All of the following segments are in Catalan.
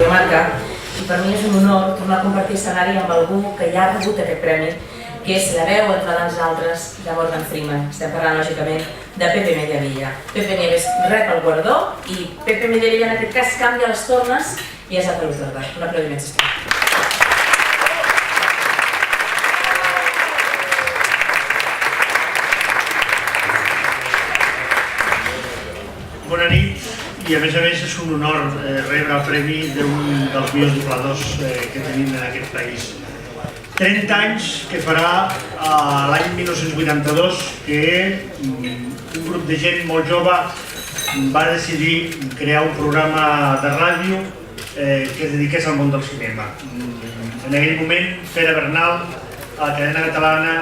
Radio Marca, i per mi és un honor tornar a compartir escenari amb algú que ja ha rebut aquest premi, que és la veu, entre tants altres, de Morgan Freeman. Estem parlant, lògicament, de Pepe Mediavilla. Pepe Nieves rep el guardó i Pepe Mediavilla, en aquest cas, canvia les tornes i és el Pelús d'Albar. Un aplaudiment, sisplau. Bona nit, i a més és un honor rebre el premi d'un dels millors dobladors que tenim en aquest país. 30 anys que farà l'any 1982 que un grup de gent molt jove va decidir crear un programa de ràdio que es dediqués al món del cinema. En aquell moment, Pere Bernal, a la cadena catalana,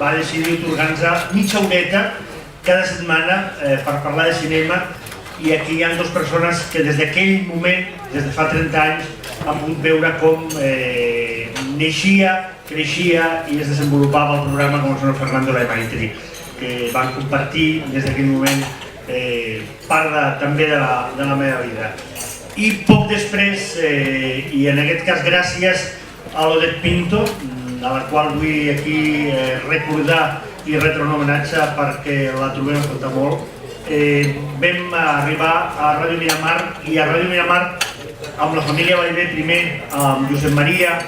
va decidir otorgar-nos mitja horeta cada setmana per parlar de cinema, i aquí hi ha dues persones que des d'aquell moment, des de fa 30 anys, han pogut veure com neixia, creixia i es desenvolupava el programa com el senyor Fernando Lemaitri, que van compartir des d'aquell moment part també de la meva vida. I poc després, i en aquest cas gràcies a l'Odette Pinto, a la qual vull aquí recordar i retre un homenatge perquè la trobem a faltar molt, vam arribar a Ràdio Miramar, i a Ràdio Miramar amb la família Vallvé primer, amb Josep Maria,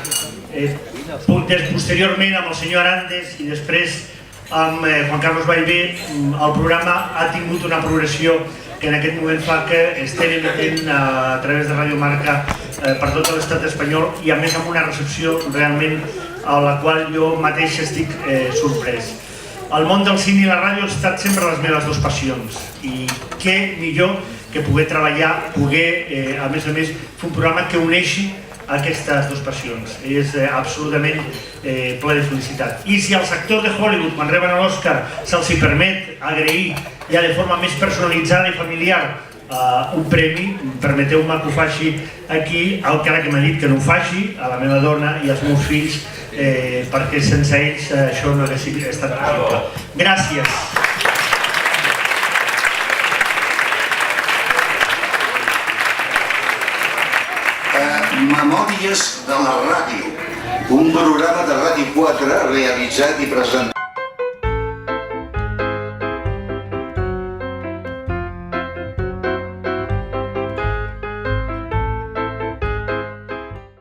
posteriorment amb el senyor Arandes i després amb Juan Carlos Vallvé. El programa ha tingut una progressió que en aquest moment fa que estem emetent a través de Ràdio Marca per tot l'estat espanyol, i a més amb una recepció realment a la qual jo mateix estic sorprès. El món del cine i la ràdio han estat sempre les meves dues passions, i què millor que poder treballar, a més, fer un programa que uneixi aquestes dues passions. És absolutament ple de felicitat. I si als actors de Hollywood, quan reben l'Oscar, se'ls permet agrair ja de forma més personalitzada i familiar un premi, permeteu-me que ho faci aquí, encara que m'ha dit que no ho faci, a la meva dona i als meus fills, perquè sense ells això no hauria estat possible. Gràcies. Memòries de la ràdio, un programa de Ràdio 4 realitzat i presentat